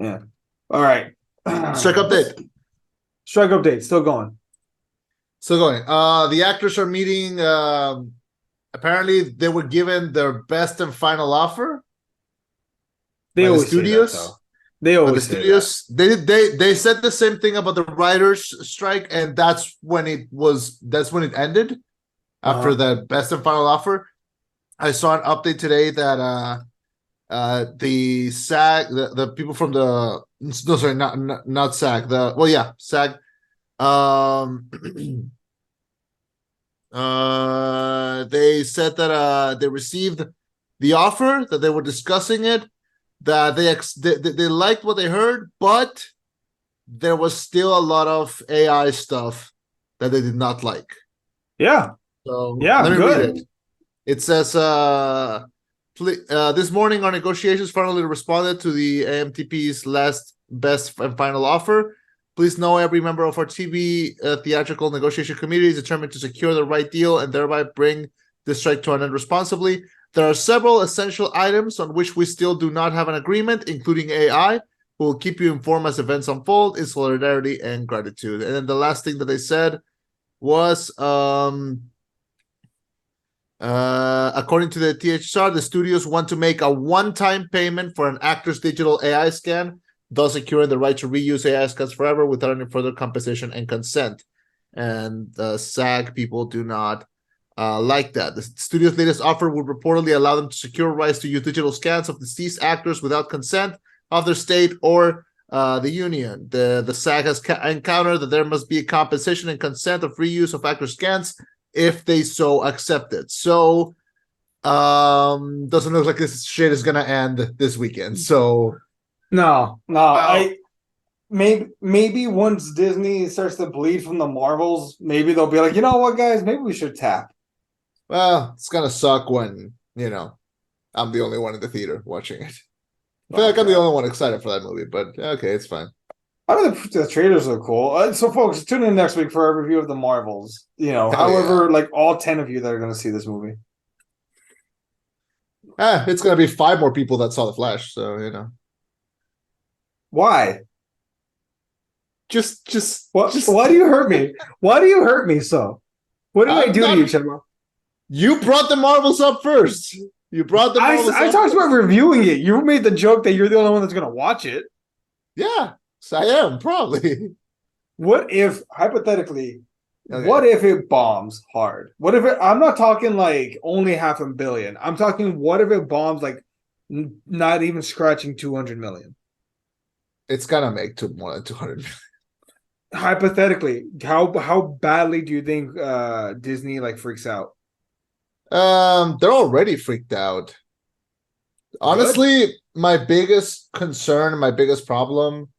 Yeah. All right. Strike update. Strike update. Still going. Still going. The actors are meeting. Apparently, they were given their best and final offer They by the always say that, though. studios. They But the always say that. studios, they said the same thing about the writers' strike, and that's when it ended after the best and final offer. I saw an update today that the SAG, the people from the no, sorry, not SAG, SAG. Um, they said that they received the offer, that they were discussing it, that they liked what they heard, but there was still a lot of AI stuff that they did not like. Yeah. So Yeah. let me read Good. it. It says, this morning our negotiations finally responded to the AMTP's last best and final offer. Please know every member of our TV theatrical negotiation committee is determined to secure the right deal and thereby bring the strike to an end responsibly. There are several essential items on which we still do not have an agreement, including AI. We will keep you informed as events unfold in solidarity and gratitude. And then the last thing that they said was, according to the THR, the studios want to make a one-time payment for an actor's digital AI scan, thus securing the right to reuse AI scans forever without any further compensation and consent. And the SAG people do not like that. The studio's latest offer would reportedly allow them to secure rights to use digital scans of deceased actors without consent of their state or the union. The SAG has encountered that there must be a compensation and consent of reuse of actor scans if they so accept it. So doesn't look like this shit is gonna end this weekend. So No. Maybe once Disney starts to bleed from the Marvels, maybe they'll be like, you know what, guys, maybe we should tap. well, it's gonna suck when I'm the only one in the theater watching it. I feel like I'm the only one excited for that movie, but okay, it's fine. I mean, the trailers look cool. So, folks, tune in next week for a review of the Marvels. However, like all 10 of you that are going to see this movie. It's gonna be 5 more people that saw the Flash, so Why? Why do you hurt me? Why do you hurt me so? What did I do to you, Chema? You brought the Marvels up first. You brought the Marvels I talked about reviewing it. You made the joke that you're the only one that's going to watch it. Yeah, so I am, probably. What if, hypothetically, what if it bombs hard? What if I'm not talking like only 500 million. I'm talking, what if it bombs like not even scratching 200 million? It's gonna make more than 200 million. Hypothetically, how badly do you think Disney like freaks out? They're already freaked out. Honestly, my biggest concern, my biggest problem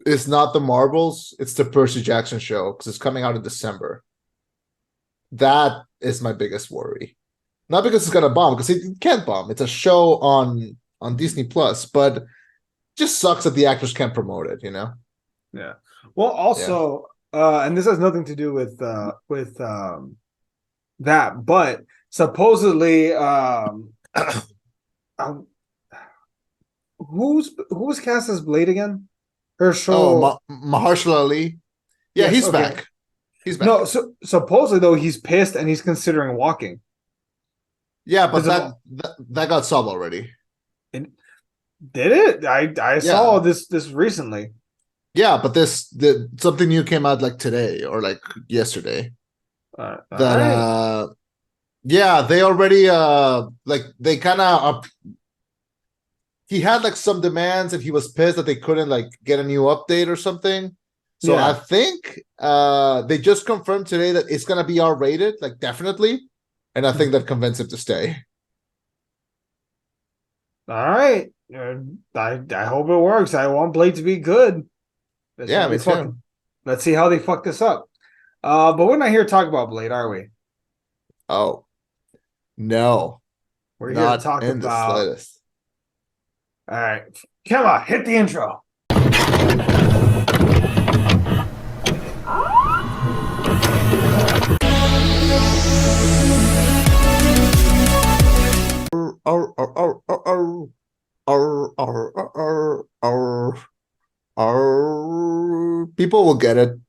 is not the Marvels, it's the Percy Jackson show, because it's coming out in December. That is my biggest worry. Not because it's gonna bomb, because it can't bomb. It's a show on Disney Plus, but just sucks that the actors can't promote it, Yeah. Well, also, and this has nothing to do with that, but supposedly, who's cast as Blade again? Mahershala Ali. Yeah, yes, he's back. He's back. No, so supposedly though he's pissed and he's considering walking. Yeah, but that got solved already. Did it? I saw this recently. Yeah, but something new came out like today or like yesterday. Yeah, they already like they kind of he had like some demands and he was pissed that they couldn't like get a new update or something. So I think they just confirmed today that it's gonna be R-rated, like definitely, and I think that convinced him to stay. All right, I hope it works. I want Blade to be good. Me too. Let's see how they fuck this up. But we're not here to talk about Blade, are we? Oh, no. We're here to talk about. The slightest. All right, Chema, hit the intro. People will get it.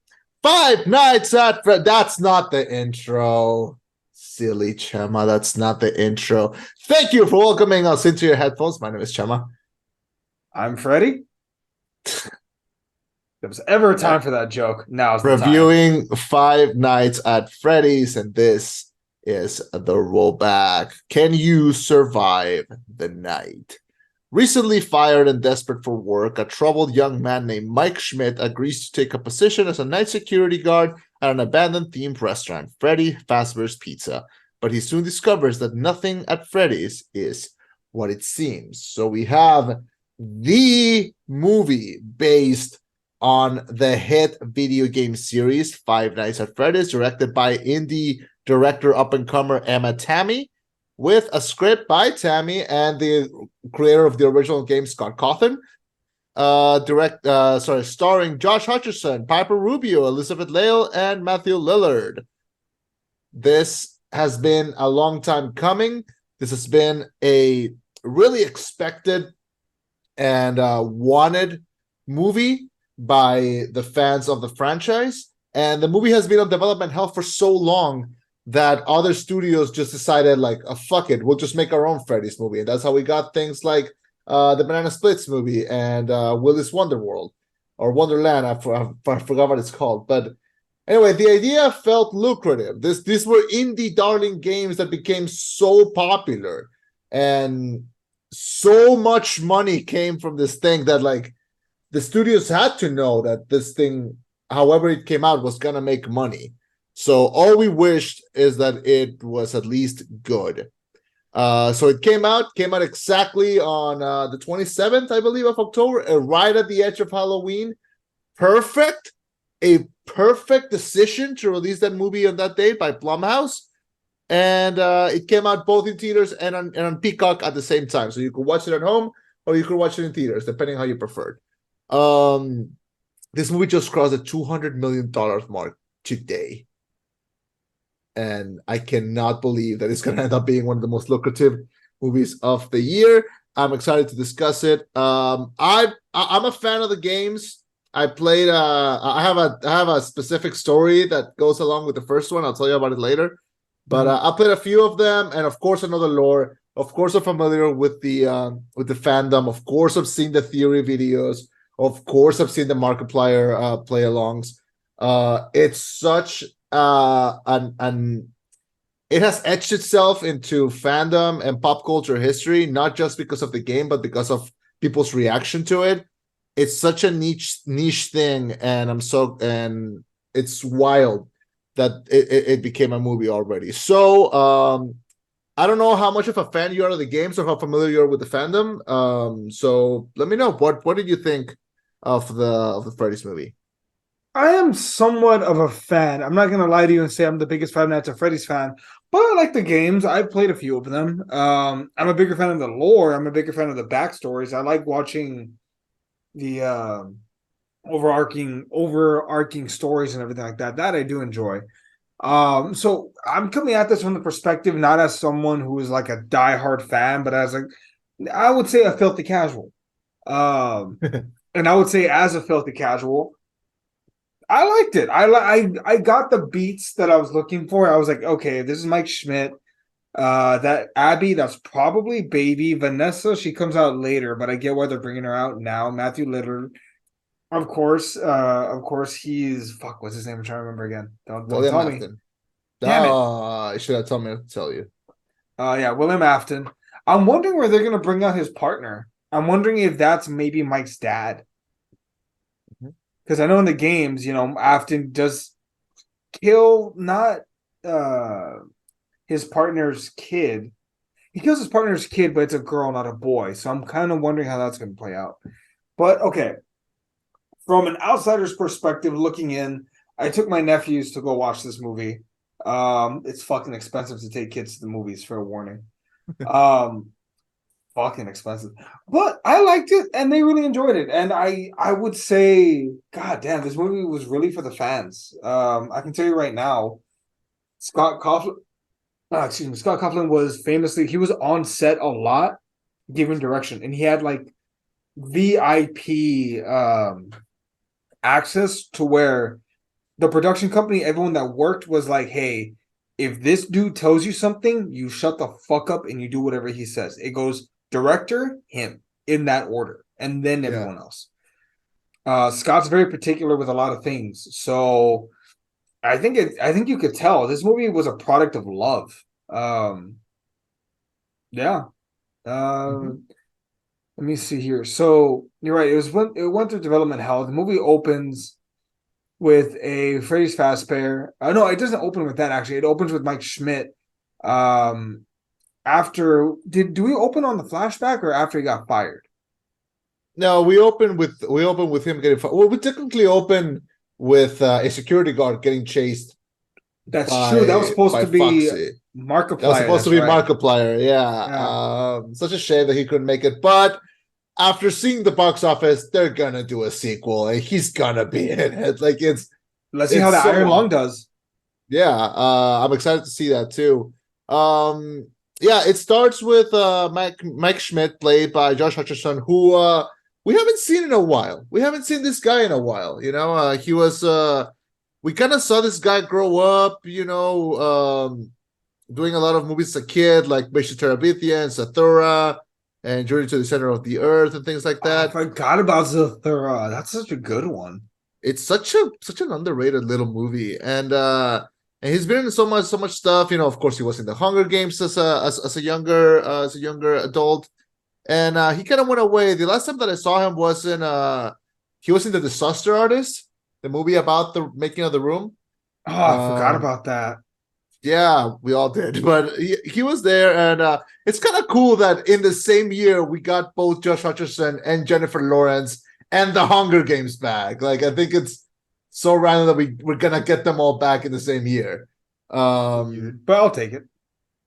Five Nights at Fred. That's not the intro. Silly Chema. That's not the intro. Thank you for welcoming us into your headphones. My name is Chema. I'm Freddy. There was ever a time for that joke. Now's the time. Reviewing Five Nights at Freddy's, and this is the rollback. Can you survive the night? Recently fired and desperate for work, a troubled young man named Mike Schmidt agrees to take a position as a night security guard at an abandoned themed restaurant, Freddy Fazbear's Pizza. But he soon discovers that nothing at Freddy's is what it seems. So we have the movie based on the hit video game series Five Nights at Freddy's, directed by indie director up-and-comer Emma Tammy, with a script by Tammy and the creator of the original game, Scott Cawthon. Starring Josh Hutcherson, Piper Rubio, Elizabeth Lale, and Matthew Lillard. This has been a long time coming. This has been a really expected and wanted movie by the fans of the franchise. And the movie has been on development hell for so long that other studios just decided, like, fuck it, we'll just make our own Freddy's movie. And that's how we got things like the Banana Splits movie and Willy's Wonderworld or Wonderland. I forgot what it's called. But anyway, the idea felt lucrative. These were indie darling games that became so popular. And so much money came from this thing that, like, the studios had to know that this thing, however it came out, was going to make money. So all we wished is that it was at least good. So it came out exactly on the 27th, I believe, of October, right at the edge of Halloween. A perfect decision to release that movie on that date by Blumhouse. And it came out both in theaters and on Peacock at the same time. So you could watch it at home or you could watch it in theaters, depending on how you preferred. This movie just crossed the $200 million mark today. And I cannot believe that it's going to end up being one of the most lucrative movies of the year. I'm excited to discuss it. I'm a fan of the games. I played. I have a specific story that goes along with the first one. I'll tell you about it later. But I played a few of them, and of course, another lore. Of course, I'm familiar with the fandom. Of course, I've seen the theory videos. Of course, I've seen the Markiplier play-alongs. It's such it has etched itself into fandom and pop culture history, not just because of the game, but because of people's reaction to it. It's such a niche thing, and it's wild that it became a movie already. So I don't know how much of a fan you are of the games or how familiar you are with the fandom. So let me know, what did you think of the Freddy's movie? I am somewhat of a fan. I'm not going to lie to you and say I'm the biggest Five Nights at Freddy's fan, but I like the games. I've played a few of them. I'm a bigger fan of the lore. I'm a bigger fan of the backstories. I like watching the overarching stories and everything like that. That I do enjoy. So I'm coming at this from the perspective not as someone who is like a diehard fan, but as I would say a filthy casual. And I would say as a filthy casual, I liked it. I got the beats that I was looking for. I was like, okay, this is Mike Schmidt. That Abby, that's probably Baby. Vanessa, she comes out later, but I get why they're bringing her out now. Matthew Lillard, of course, he's what's his name? I'm trying to remember again. Don't tell me. Damn it! You should have told me to tell you. Yeah, William Afton. I'm wondering where they're gonna bring out his partner. I'm wondering if that's maybe Mike's dad. Because I know in the games, Afton does kill not his partner's kid. He kills his partner's kid, but it's a girl, not a boy. So I'm kind of wondering how that's going to play out. But okay, from an outsider's perspective, looking in, I took my nephews to go watch this movie. It's fucking expensive to take kids to the movies, for a warning. Fucking expensive, but I liked it and they really enjoyed it. And I would say, god damn, this movie was really for the fans. I can tell you right now, Scott Cawthon was famously, he was on set a lot, give him direction, and he had like VIP access to where the production company, everyone that worked was like, hey, if this dude tells you something, you shut the fuck up and you do whatever he says. It goes director, him, in that order, and then everyone else. Scott's very particular with a lot of things, so I think you could tell this movie was a product of love. Yeah. Let me see here. So you're right. It went through development hell. The movie opens with a Freddy's Fazbear. No, it doesn't open with that actually. It opens with Mike Schmidt. After do we open on the flashback or after he got fired? No, we open with him getting fired. Well, we technically open with a security guard getting chased. That's true. That was supposed to be Markiplier. That was supposed to be Markiplier. Yeah. Such a shame that he couldn't make it, but after seeing the box office, they're gonna do a sequel, and he's gonna be in it. Like let's see how the Iron Lung does. Yeah, I'm excited to see that too. Yeah, it starts with Mike Schmidt, played by Josh Hutcherson, who we haven't seen in a while. We haven't seen this guy in a while. You know, he was we kind of saw this guy grow up. You know, doing a lot of movies as a kid, like Mission Terabithia and Zathura and Journey to the Center of the Earth and things like that. I forgot about Zathura. That's such a good one. It's such an underrated little movie, and he's been in so much stuff. You know, of course, he was in the Hunger Games as a younger adult, and he kind of went away. The last time that I saw him was in he was in The Disaster Artist, the movie about the making of The Room. Oh, I forgot about that. Yeah, we all did, but he was there, and it's kind of cool that in the same year we got both Josh Hutcherson and Jennifer Lawrence and the Hunger Games back. Like, I think it's so random that we're gonna get them all back in the same year. But I'll take it.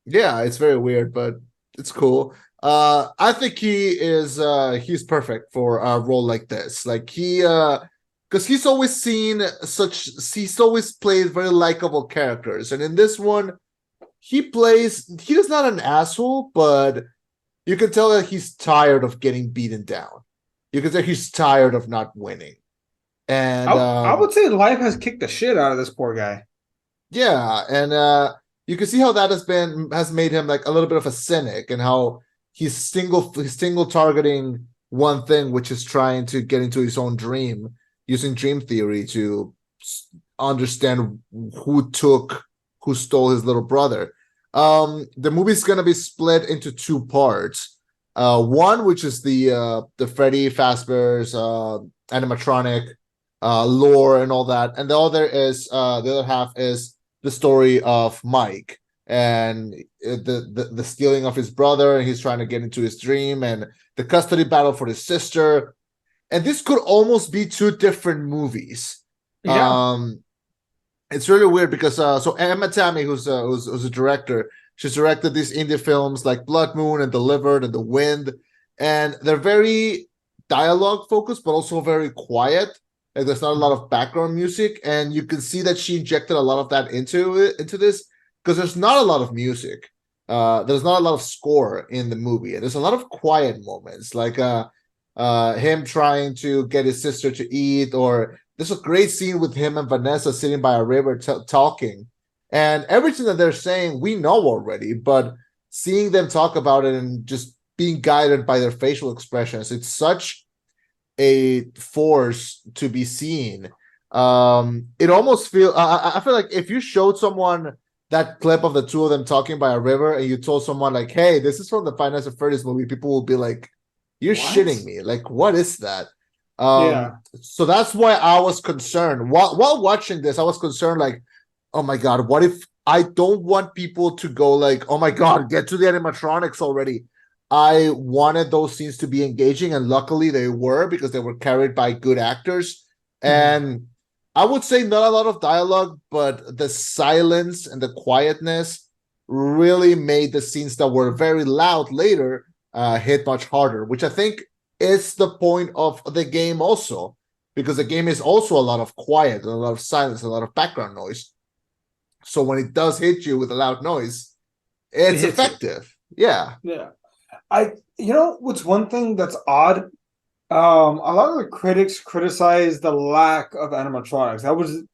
Yeah, it's very weird, but it's cool. I think he's perfect for a role like this. Like because he's always played very likable characters. And in this one, he's not an asshole, but you can tell that he's tired of getting beaten down. You can tell he's tired of not winning. And I would say life has kicked the shit out of this poor guy. Yeah, and you can see how that has made him like a little bit of a cynic, and how he's single targeting one thing, which is trying to get into his own dream, using dream theory to understand who stole his little brother. The movie's gonna be split into two parts. One, which is the Freddy Fazbear's animatronic lore and all that, and the other half is the story of Mike and the stealing of his brother, and he's trying to get into his dream, and the custody battle for his sister. And this could almost be two different movies. Yeah. It's really weird because so Emma Tammy, who's a director, she's directed these indie films like Blood Moon and Delivered and The Wind, and they're very dialogue focused, but also very quiet. Like, there's not a lot of background music, and you can see that she injected a lot of that into this, because there's not a lot of music. There's not a lot of score in the movie, and there's a lot of quiet moments, like him trying to get his sister to eat, or there's a great scene with him and Vanessa sitting by a river talking, and everything that they're saying we know already, but seeing them talk about it and just being guided by their facial expressions, it's such a force to be seen. It almost I feel like if you showed someone that clip of the two of them talking by a river, and you told someone like, hey, this is from the Five Nights at Freddy's movie, people will be like, you're shitting me. Like, what is that? Yeah. So that's why I was concerned. While watching this, I was concerned, like, oh my God, what if I don't want people to go like, oh my God, get to the animatronics already. I wanted those scenes to be engaging, and luckily they were, because they were carried by good actors. And I would say not a lot of dialogue, but the silence and the quietness really made the scenes that were very loud later hit much harder, which I think is the point of the game also, because the game is also a lot of quiet and a lot of silence and a lot of background noise. So when it does hit you with a loud noise, it's effective. Yeah. You know what's one thing that's odd? A lot of the critics criticize the lack of animatronics.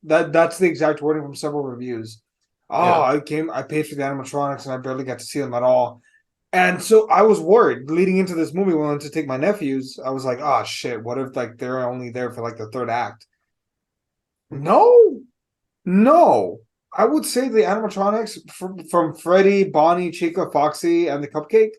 That's the exact wording from several reviews. Oh, Yeah. I paid for the animatronics and I barely got to see them at all. And so I was worried leading into this movie when I went to take my nephews. I was like, oh shit, what if like they're only there for like the third act? Mhm. No, no. I would say the animatronics from Freddy, Bonnie, Chica, Foxy, and the Cupcake,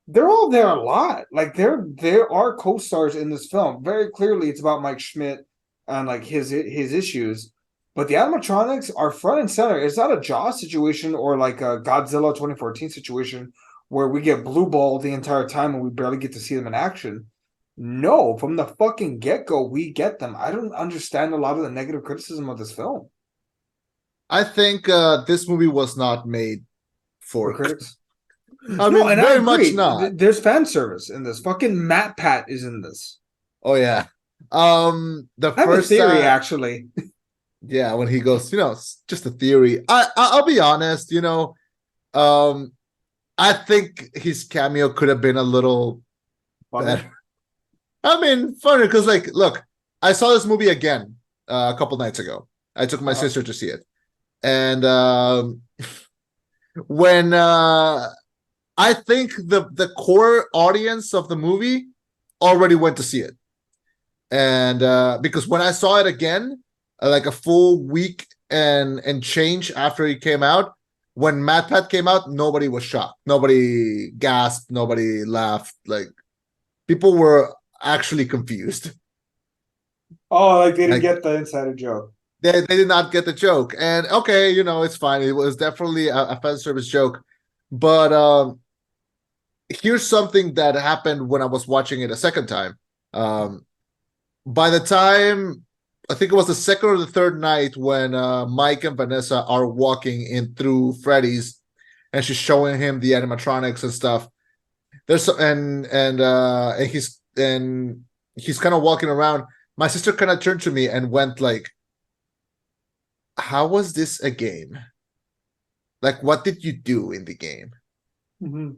they're all there a lot. Like there are co-stars in this film. Very clearly, it's about Mike Schmidt and like his issues. But the animatronics are front and center. It's not a Jaws situation or like a Godzilla 2014 situation where we get blue ball the entire time and we barely get to see them in action. No, from the fucking get-go, we get them. I don't understand a lot of the negative criticism of this film I think this movie was not made for for. critics. I No, mean, and I very much agree. not. There's fan service in this. Fucking Matt Pat is in this. Oh yeah. The I have a first theory, time, actually. yeah, when he goes, it's just a theory. I'll be honest, I think his cameo could have been a little Funny. better. I mean, funny because, like, look, I saw this movie again a couple nights ago. I took my sister to see it, and when I think the core audience of the movie already went to see it, and because when I saw it again, like a full week and change after it came out, when MatPat came out, nobody was shocked, nobody gasped, nobody laughed. Like people were actually confused. Oh, like they didn't Like get the insider joke. they did not get the joke, and okay, it's fine. It was definitely a fan service joke, but here's something that happened when I was watching it a second time. Um, by the time I think it was the second or the third night when Mike and Vanessa are walking in through Freddy's, and she's showing him the animatronics and stuff. There's and he's kind of walking around. My sister kind of turned to me and went like, "How was this a game? Like, what did you do in the game?" Mm-hmm.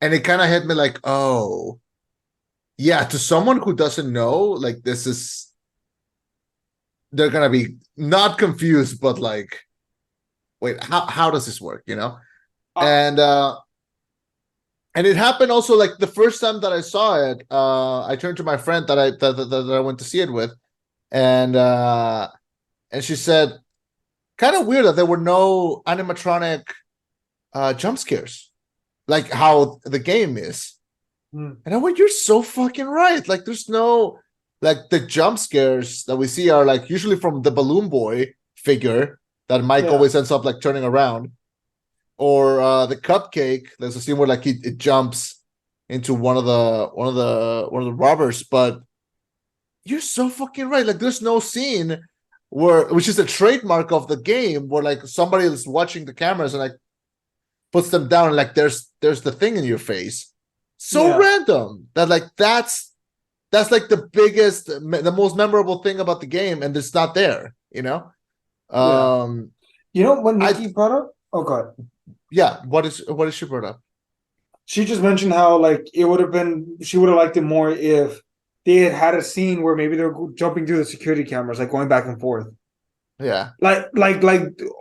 And it kind of hit me like, "Oh, yeah." To someone who doesn't know, like this is they're gonna be not confused, but like, wait, how does this work? Uh, And and it happened also like the first time that I saw it, I turned to my friend that I went to see it with, and she said, kind of weird that there were no animatronic jump scares, like how the game is. mm, And I went, you're so fucking right. Like there's no like the jump scares that we see are like usually from the balloon boy figure that Mike yeah. always ends up like turning around, or the cupcake. There's a scene where like it jumps into one of the robbers. But you're so fucking right. Like there's no scene which is a trademark of the game, where like somebody is watching the cameras and like puts them down and like there's the thing in your face. So Yeah. random that like that's like the most memorable thing about the game, and it's not there. Yeah. Um, You know what I Nikki brought up? Oh god. yeah. What is she brought up? She just mentioned how like it would have been she would have liked it more if they had a scene where maybe they're jumping through the security cameras, like going back and forth. Yeah. Like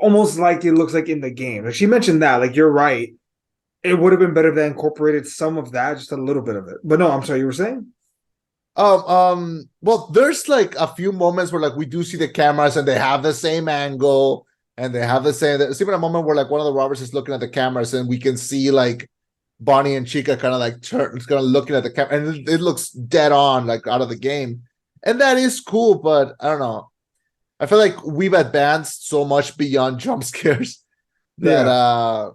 almost like it looks like in the game. Like she mentioned that. Like you're right. It would have been better if they incorporated some of that, just a little bit of it. But no, I'm sorry, you were saying? Well, there's like a few moments where like we do see the cameras and they have the same angle and they have the same. There's even a moment where like one of the robbers is looking at the cameras and we can see like Bonnie and Chica kind of like turn, kind of looking at the camera, and it looks dead on, like out of the game, and that is cool. But I don't know. I feel like we've advanced so much beyond jump scares that Yeah.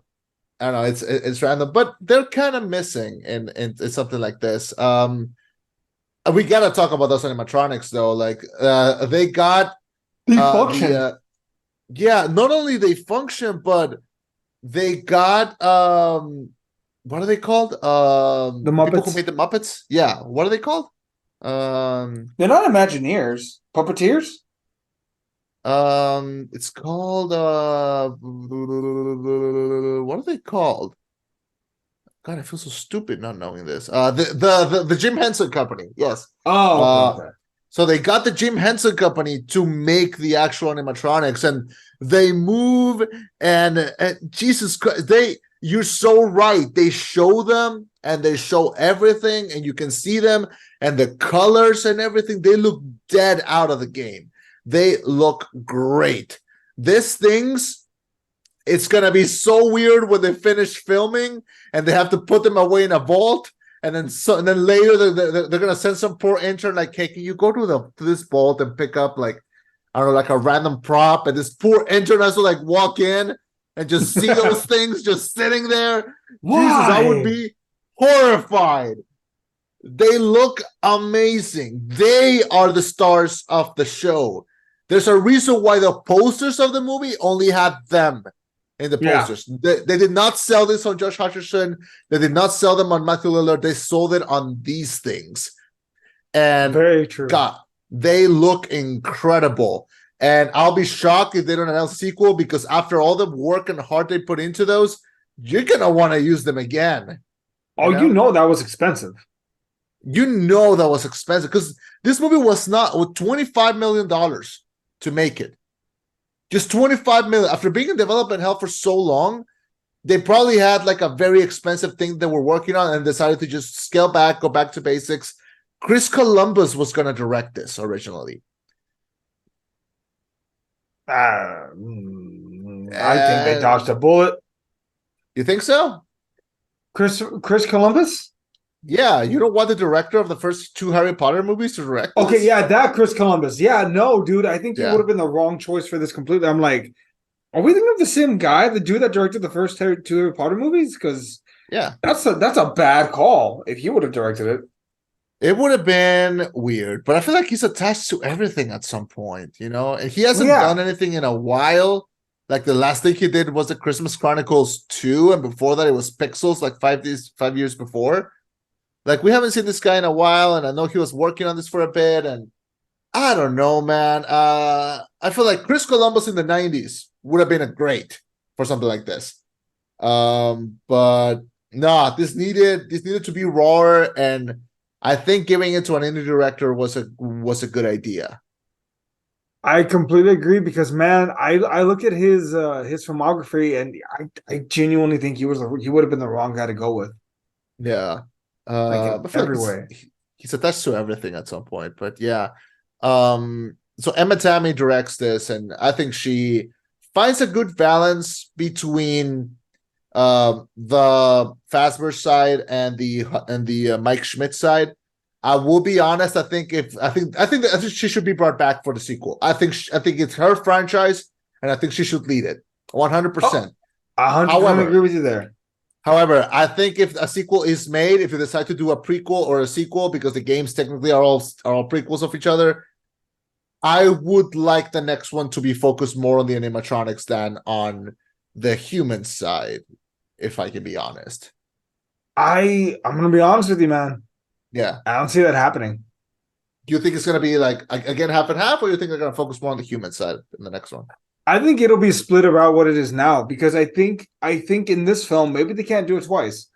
I don't know. It's random, but they're kind of missing in something like this. We gotta talk about those animatronics though. Like they got They the function. yeah, not only they function, but they got what are they called? The People who Muppets. made the Muppets. Yeah, what are they called? Um They're not Imagineers. Puppeteers? it's called what are they called? God, I feel so stupid not knowing this. The Jim Henson Company. Yes. Oh, okay. So they got the Jim Henson Company to make the actual animatronics, and they move and Jesus Christ, you're so right. They show them and they show everything, and you can see them and the colors and everything. They look dead out of the game. They look great. This things, it's gonna be so weird when they finish filming and they have to put them away in a vault. And then later they're gonna send some poor intern like, hey, can you go to this vault and pick up like, I don't know, like a random prop, and this poor intern has to like walk in and just see those things just sitting there. Why? Jesus, I would be horrified. They look amazing. They are the stars of the show. There's a reason why the posters of the movie only have them in the posters. Yeah. They did not sell this on Josh Hutcherson. They did not sell them on Matthew Lillard. They sold it on these things. And very true. God, they look incredible. And I'll be shocked if they don't announce a sequel, because after all the work and heart they put into those, you're going to want to use them again. You know that was expensive. You know that was expensive, because this movie was not with $25 million to make it. Just 25 million. After being in development hell for so long, they probably had like a very expensive thing they were working on and decided to just scale back, go back to basics. Chris Columbus was going to direct this originally. I think they dodged a bullet. You think so? Chris Columbus? Yeah, you don't want the director of the first 2 Harry Potter movies to direct this? Okay, yeah, that Chris Columbus. Yeah, no, dude, I think he would have been the wrong choice for this completely. I'm like, are we thinking of the same guy, the dude that directed the first 2 Harry Potter movies? Because that's a bad call if he would have directed it. It would have been weird, but I feel like he's attached to everything at some point, and he hasn't done anything in a while. Like the last thing he did was the Christmas Chronicles 2, and before that it was Pixels, like 5 years before. Like, we haven't seen this guy in a while, and I know he was working on this for a bit, and I don't know, man. I feel like Chris Columbus in the 90s would have been great for something like this. But no, this needed to be raw, and I think giving it to an indie director was a good idea. I completely agree, because man, I look at his filmography, and I genuinely think he would have been the wrong guy to go with. Yeah. Like every way. He's attached to everything at some point, but yeah. So Emma Tammy directs this, and I think she finds a good balance between the Fazbear side and the Mike Schmidt side. I will be honest. I think she should be brought back for the sequel. I think it's her franchise, and I think she should lead it 100%. 100% agree with you there. However, I think if a sequel is made, if you decide to do a prequel or a sequel, because the games technically are all prequels of each other, I would like the next one to be focused more on the animatronics than on the human side, if I can be honest. I'm gonna be honest with you, man. Yeah. I don't see that happening. Do you think it's gonna be like again half and half, or you think they're gonna focus more on the human side in the next one? I think it'll be split about what it is now, because I think in this film, maybe they can't do it twice.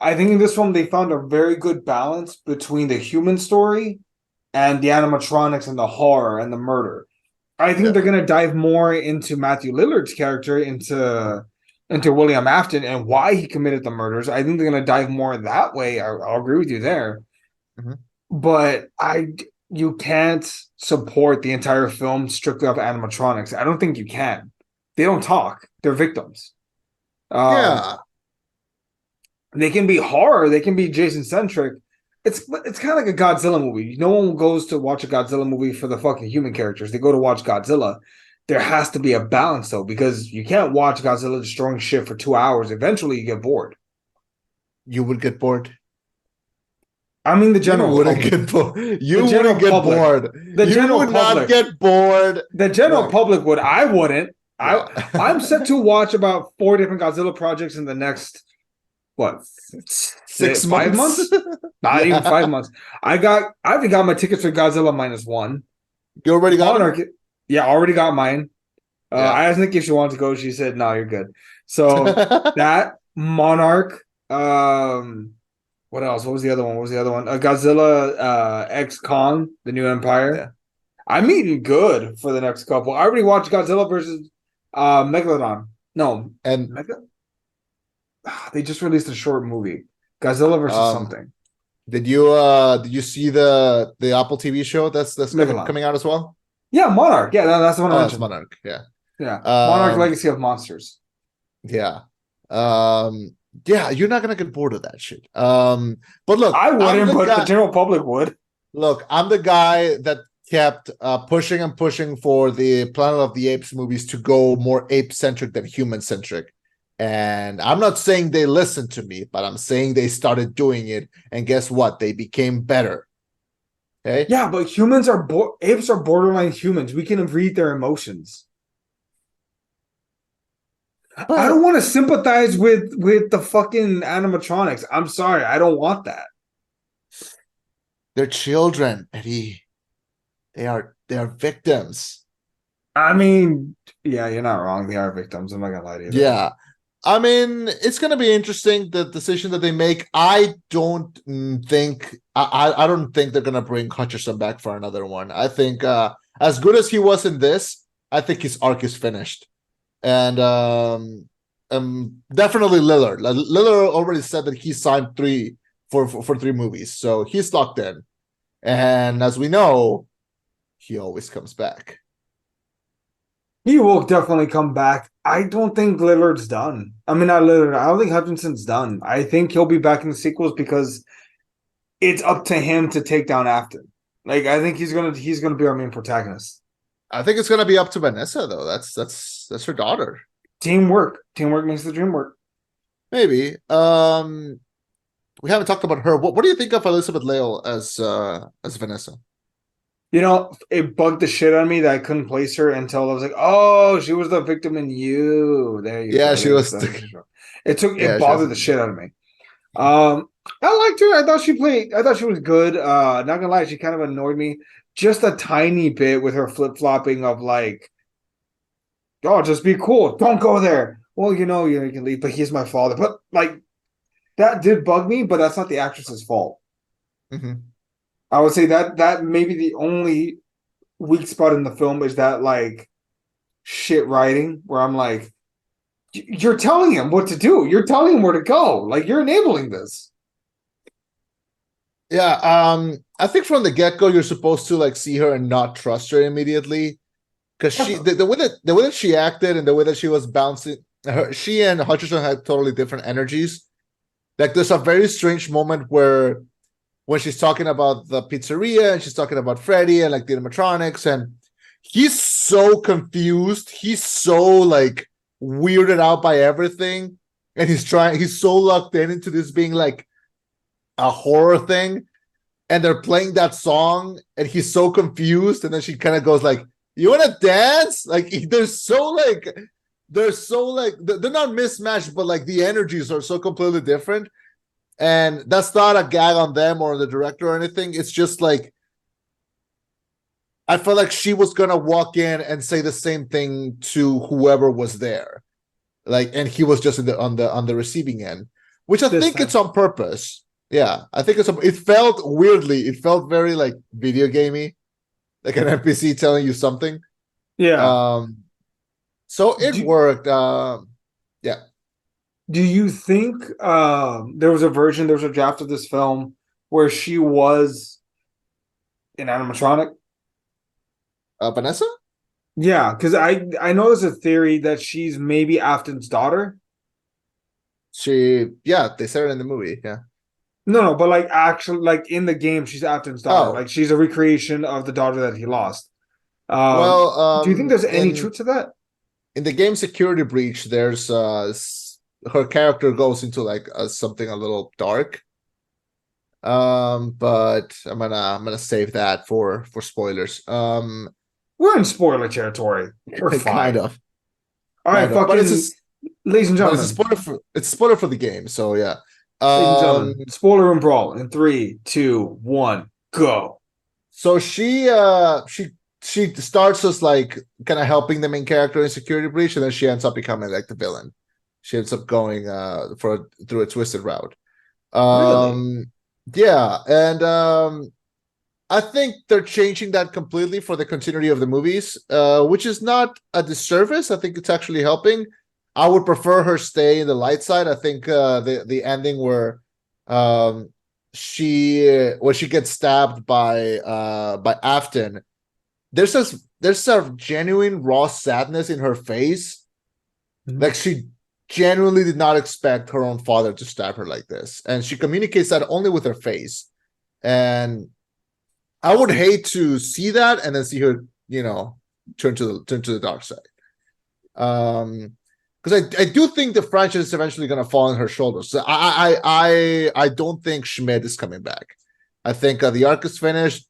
I think in this film they found a very good balance between the human story and the animatronics and the horror and the murder. I think they're going to dive more into Matthew Lillard's character, into William Afton, and why he committed the murders. I think they're going to dive more that way. I'll agree with you there. Mm-hmm. But you can't support the entire film strictly off animatronics. I don't think you can. They don't talk. They're victims. They can be horror. They can be Jason-centric. It's kind of like a Godzilla movie. No one goes to watch a Godzilla movie for the fucking human characters. They go to watch Godzilla. There has to be a balance, though, because you can't watch Godzilla destroying shit for 2 hours. Eventually, you get bored. You would get bored. I mean, the general you wouldn't get bored. You wouldn't get bored. The general would public not get bored. The general public would. I wouldn't. Yeah. I'm set to watch about 4 different Godzilla projects in the next 6 5 months? Not even 5 months. I already got my tickets for Godzilla -1. You already got it? Yeah, already got mine. I asked Nikki if she wanted to go. She said, "No, you're good." So that Monarch, What else? What was the other one? What was the other one? Godzilla X Kong, the New Empire. Yeah. I'm eating good for the next couple. I already watched Godzilla versus Megalodon. No, And they just released a short movie. Godzilla versus um, something. did you see the Apple TV show that's Megalon. coming out as well? Yeah, Monarch. Yeah, that's the one I Oh, that's mentioned. Monarch. Yeah. Yeah, Monarch Um, Legacy of Monsters. yeah. Yeah, you're not gonna get bored of that shit. But look, I I'm wouldn't, the but the guy. general public would. Look, I'm the guy that kept pushing and pushing for the Planet of the Apes movies to go more ape-centric than human-centric. And I'm not saying they listened to me, but I'm saying they started doing it. And guess what? They became better. Okay. Yeah, but apes are borderline humans. We can read their emotions. I don't But want to sympathize with the fucking animatronics. I'm sorry, I don't want that. they're children, Eddie. They are victims. I mean, yeah, you're not wrong. They are victims. I'm not gonna lie to you there. Yeah. I mean, it's gonna be interesting the decision that they make. I don't think I don't think they're gonna bring Hutcherson back for another one. I think as good as he was in this, I think his arc is finished. And definitely Lillard. Lillard already said that he signed three for 3 movies, so he's locked in. And as we know, he always comes back. He will definitely come back. I don't think Lillard's done. I mean, not Lillard. I don't think Hutchinson's done. I think he'll be back in the sequels because it's up to him to take down Afton. Like, I think he's gonna be our main protagonist. I think it's gonna be up to Vanessa though. That's her daughter. Teamwork makes the dream work. Maybe. We haven't talked about her. What do you think of Elizabeth Lale as Vanessa? You know, it bugged the shit out of me that I couldn't place her until I was like, oh, she was the victim in You. There you Yeah, go. she was. It Yeah, she was. bothered the shit out of me. I liked her. I thought she was good. Not gonna lie, she kind of annoyed me just a tiny bit with her flip-flopping of like, oh, just be cool. Don't go there. Well, you can leave, but he's my father. But like that did bug me, but that's not the actress's fault. Mm-hmm. I would say that maybe the only weak spot in the film is that like shit writing where I'm like, you're telling him what to do. You're telling him where to go. Like you're enabling this. Yeah, I think from the get-go you're supposed to like see her and not trust her immediately. Because the way that she acted and the way that she was bouncing, she and Hutcherson had totally different energies. Like there's a very strange moment where when she's talking about the pizzeria and she's talking about Freddy and like the animatronics, and he's so confused. He's so like weirded out by everything, and he's so locked into this being like a horror thing, and they're playing that song, and he's so confused, and then she kind of goes like, "You want to dance?" Like they're not mismatched, but like the energies are so completely different. And that's not a gag on them or the director or anything. It's just like I felt like she was gonna walk in and say the same thing to whoever was there, like, and he was just on the receiving end, which I think it's on purpose. Yeah, I think it felt weirdly. It felt very like video gamey, like an NPC telling you something. Yeah. So it worked. Yeah. Do you think there was a draft of this film where she was an animatronic? Vanessa? Yeah, because I know there's a theory that she's maybe Afton's daughter. They said it in the movie. Yeah. No, but like actually, like in the game, she's Afton's daughter. Oh. Like she's a recreation of the daughter that he lost. Well, do you think there's any truth to that? In the game Security Breach, there's her character goes into like something a little dark. But I'm gonna save that for spoilers. We're in spoiler territory. We're fine. Kind of. All right, fucking ladies and gentlemen. It's a spoiler for the game, so yeah. Ladies and gentlemen, spoiler and brawl in 3, 2, 1, go. So she starts as like kind of helping the main character in Security Breach, and then she ends up becoming like the villain. She ends up going through a twisted route. Really? Yeah, and I think they're changing that completely for the continuity of the movies, which is not a disservice. I think it's actually helping. I would prefer her stay in the light side. I think the ending where she gets stabbed by Afton. There's a genuine raw sadness in her face. Like she genuinely did not expect her own father to stab her like this, and she communicates that only with her face. And I would hate to see that and then see her, turn to the dark side. Because I do think the franchise is eventually going to fall on her shoulders. So I don't think Schmidt is coming back. I think the arc is finished.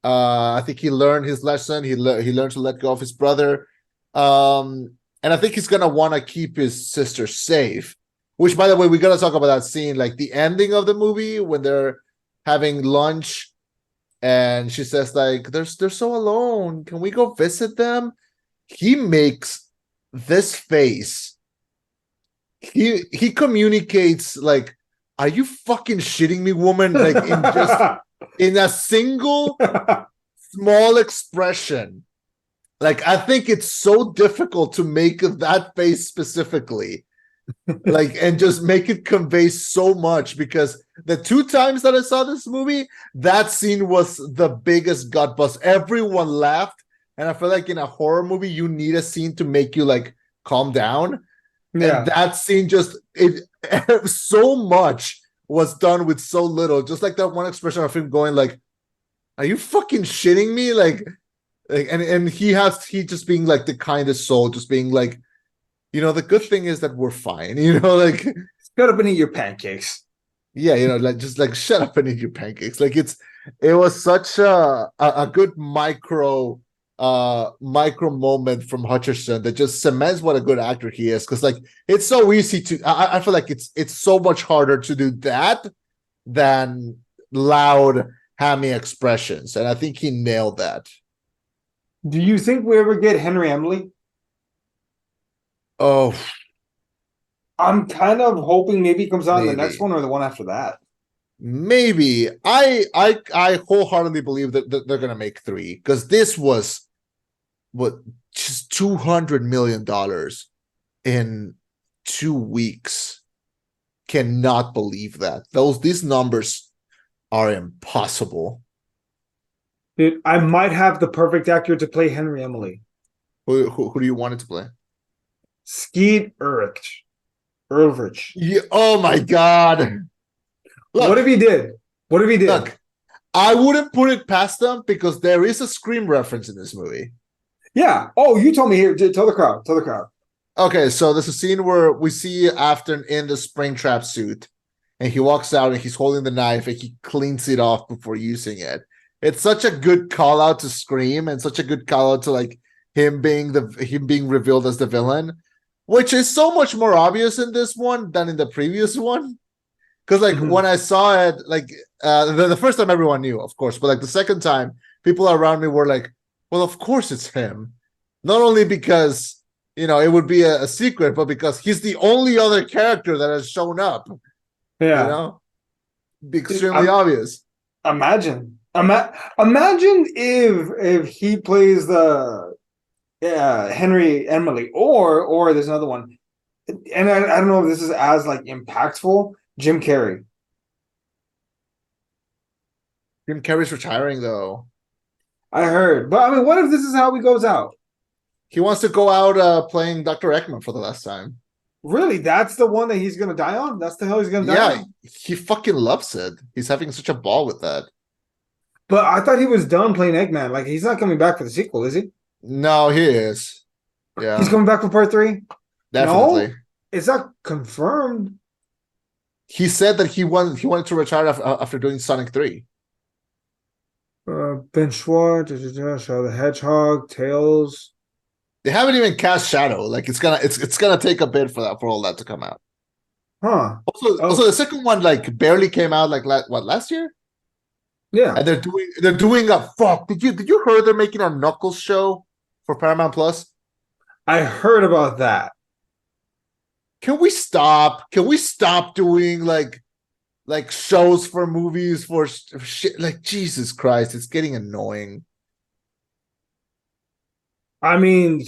I think he learned his lesson. He learned to let go of his brother. And I think he's gonna want to keep his sister safe. Which, by the way, we gotta talk about that scene, like the ending of the movie when they're having lunch, and she says, like, they're so alone. Can we go visit them? He makes this face. He communicates like, are you fucking shitting me, woman? Like in a single small expression. Like, I think it's so difficult to make that face specifically, like, and just make it convey so much, because the 2 times that I saw this movie, that scene was the biggest gut bust. Everyone laughed, and I feel like in a horror movie, you need a scene to make you like calm down. Yeah. And that scene so much was done with so little. Just like that one expression of him going like, "Are you fucking shitting me?" Like and he just being like the kindest soul, just being like, the good thing is that we're fine, like shut up and eat your pancakes. Yeah, like just like shut up and eat your pancakes. Like it was such a good micro moment from Hutcherson that just cements what a good actor he is. Because like it's so easy to I feel like it's so much harder to do that than loud hammy expressions, and I think he nailed that. Do you think we ever get Henry Emily? Oh, I'm kind of hoping maybe he comes out in the next one or the one after that. Maybe. I wholeheartedly believe that they're gonna make 3, because this was just $200 million in 2 weeks. Cannot believe that. These numbers are impossible. Dude, I might have the perfect actor to play Henry Emily. Who do you want it to play? Skeet Ulrich. Yeah, oh my god. Look, what if he did? Look, I wouldn't put it past them, because there is a Scream reference in this movie. Yeah. Oh, you told me here. Tell the crowd. Okay, so there's a scene where we see Afton in the Springtrap suit, and he walks out and he's holding the knife and he cleans it off before using it. It's such a good call out to Scream, and such a good call out to like him being revealed as the villain, which is so much more obvious in this one than in the previous one. Because like when I saw it, like the first time everyone knew, of course, but like the second time, people around me were like, "Well, of course it's him." Not only because it would be a secret, but because he's the only other character that has shown up. Yeah, be extremely obvious. Imagine if he plays the Henry Emily, or there's another one, and I don't know if this is as like impactful. Jim Carrey. Jim Carrey's retiring though. I heard, but I mean, what if this is how he goes out? He wants to go out playing Dr. Ekman for the last time. Really? That's the one that he's gonna die on? That's the hell he's gonna die on? Yeah, he fucking loves it. He's having such a ball with that. But I thought he was done playing Eggman. Like, he's not coming back for the sequel, is he? No, he is. Yeah. He's coming back for part 3? Definitely. No, it's not confirmed. He said that he wanted to retire after doing Sonic 3. Ben Schwartz, Shadow the Hedgehog, Tails. They haven't even cast Shadow. Like it's gonna take a bit for all that to come out. Huh. Also the second one like barely came out like last year? Yeah. And they're doing a fuck. Did you heard they're making a Knuckles show for Paramount Plus? I heard about that. can we stop? Can we stop doing like shows for movies for shit? Like Jesus Christ, it's getting annoying. I mean,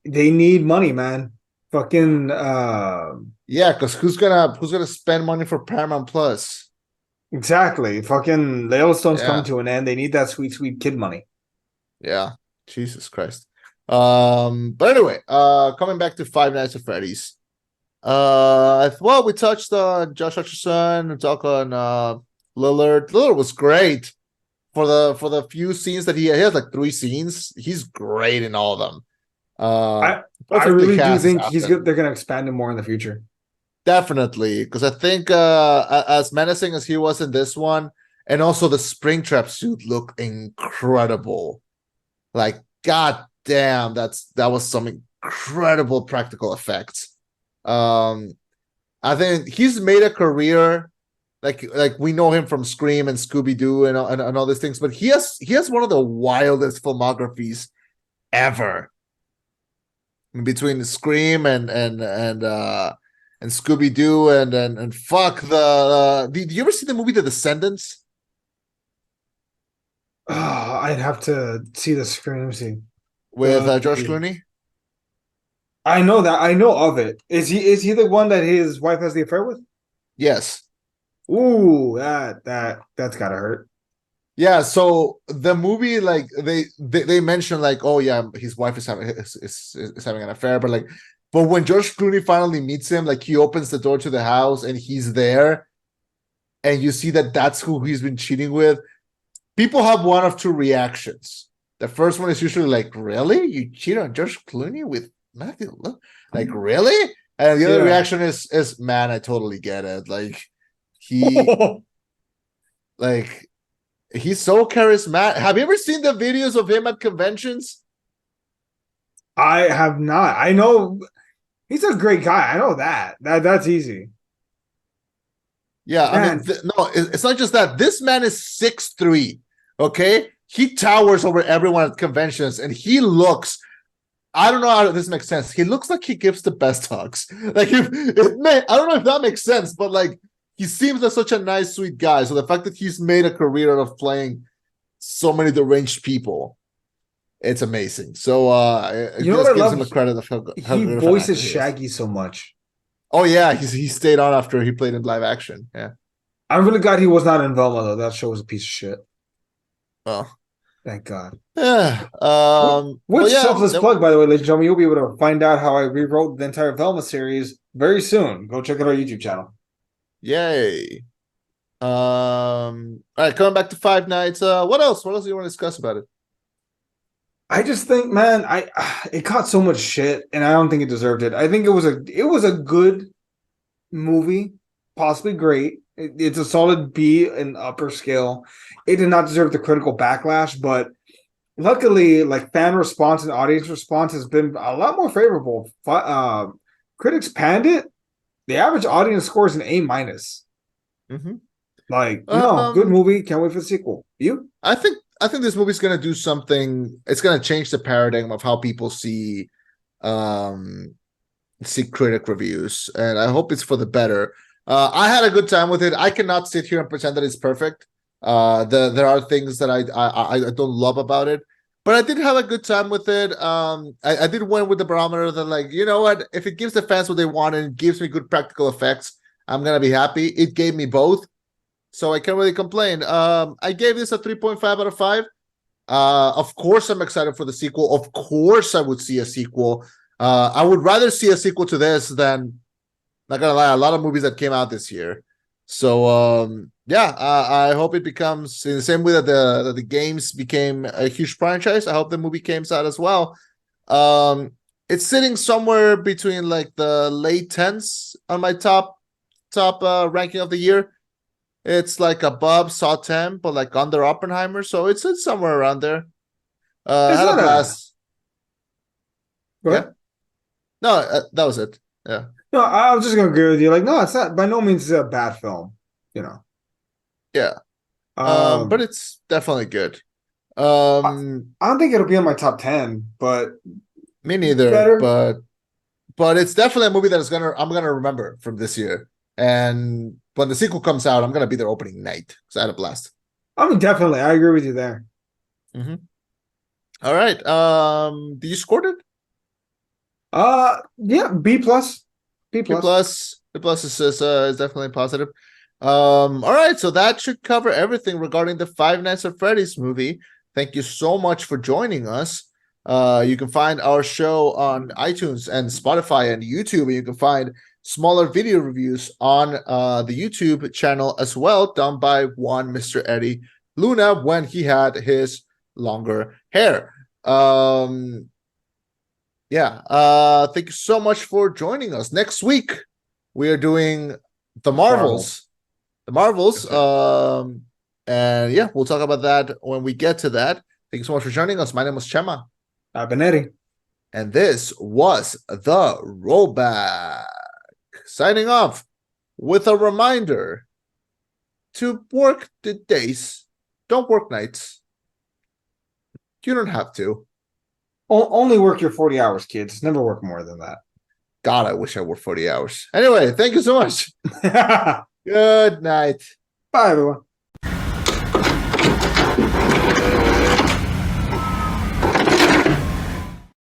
they need money, man. Fucking Yeah, because who's gonna spend money for Paramount Plus? exactly. Fucking Yellowstone's coming Yeah, to an end. They need that sweet, sweet kid money. yeah. Jesus Christ. But anyway, coming back to Five Nights at Freddy's. Well, we touched on Josh Hutcherson, we talked on Lillard. Lillard was great for the few scenes that he has like 3 scenes. He's great in all of them. I Perfectly really do cast as think Afton. they're gonna expand him more in the future. Definitely, because I think as menacing as he was in this one, and also the Springtrap suit looked incredible. Like, god damn, that was some incredible practical effects. Um, I think he's made a career, like we know him from Scream and Scooby Doo and all these things, but he has one of the wildest filmographies ever. Between Scream and Scooby Doo and fuck the. Did you ever see the movie The Descendants I'd have to see the screen scene. with George Clooney? I know that. I know of it. Is he the one that his wife has the affair with? Yes. Ooh, that's gotta hurt. Yeah, so the movie, like they mentioned, like, oh yeah, his wife is having an affair, but when George Clooney finally meets him, like he opens the door to the house and he's there, and you see that that's who he's been cheating with. People have one of two reactions. The first one is usually like, really, you cheat on George Clooney with Matthew? Like, really? And the other reaction is, man, I totally get it. Like like. He's so charismatic. Have you ever seen the videos of him at conventions? I have not. I know he's a great guy. I know that's easy. Yeah, Man. I mean, no, it's not just that. This man is 6'3". Okay, he towers over everyone at conventions, and he looks. I don't know how this makes sense. He looks like he gives the best hugs. Like, I don't know if that makes sense, but like. He seems like such a nice, sweet guy. So the fact that he's made a career out of playing so many deranged people, it's amazing. So it You know what just I gives love? him a credit of how He good of an actor voices he is. Shaggy so much. Oh yeah, he stayed on after he played in live action. Yeah. I'm really glad he was not in Velma though. That show was a piece of shit. Oh. Thank God. Yeah. Which yeah. selfless plug, by the way, ladies and gentlemen, you'll be able to find out how I rewrote the entire Velma series very soon. Go check out our YouTube channel. Yay. All right, coming back to Five Nights. What else? What else do you want to discuss about it? I just think, man, it caught so much shit, and I don't think it deserved it. I think it was a good movie, possibly great. It's a solid B in upper scale. It did not deserve the critical backlash, but luckily, like fan response and audience response has been a lot more favorable. Critics panned it. The average audience score is an A minus. Mm-hmm. Like, no, good movie. Can't wait for the sequel. You? I think this movie's gonna do something. It's gonna change the paradigm of how people see critic reviews, and I hope it's for the better. I had a good time with it. I cannot sit here and pretend that it's perfect. There are things that I don't love about it, but I did have a good time with it. I did win with the barometer that, like, you know what, if it gives the fans what they want and it gives me good practical effects, I'm gonna be happy. It gave me both, so I can't really complain. I gave this a 3.5 out of 5. Of course, I'm excited for the sequel. Of course, I would see a sequel. I would rather see a sequel to this than, not gonna lie, a lot of movies that came out this year. So yeah, I hope it becomes in the same way that the games became a huge franchise. I hope the movie came out as well. It's sitting somewhere between like the late 10s on my top ranking of the year. It's like above Saw 10, but like under Oppenheimer, so it's somewhere around there. Had a blast. Yeah. No, that was it. Yeah. No, I was just gonna agree with you. Like, no, it's not. By no means is it a bad film. You know. Yeah. But it's definitely good. I don't think it'll be on my top 10, but me neither. better. But but it's definitely a movie that I'm gonna remember from this year. And when the sequel comes out, I'm gonna be there opening night because I had a blast. I mean, definitely, I agree with you there. Mm-hmm. All right. Did you score it? Yeah, B plus. B plus. B plus is definitely positive. All right, so that should cover everything regarding the Five Nights at Freddy's movie. Thank you so much for joining us. You can find our show on iTunes and Spotify and YouTube, and you can find smaller video reviews on the YouTube channel as well, done by one Mr. Eddie Luna when he had his longer hair. Thank you so much for joining us. Next week we are doing the Marvels. The Marvels. And yeah, we'll talk about that when we get to that. Thank you so much for joining us. My name was Chema. I've been Eddie. And this was the Rollback. Signing off with a reminder to work the days. Don't work nights. You don't have to. Only work your 40 hours, kids. Never work more than that. God, I wish I worked 40 hours. Anyway, thank you so much. Good night. Bye, everyone.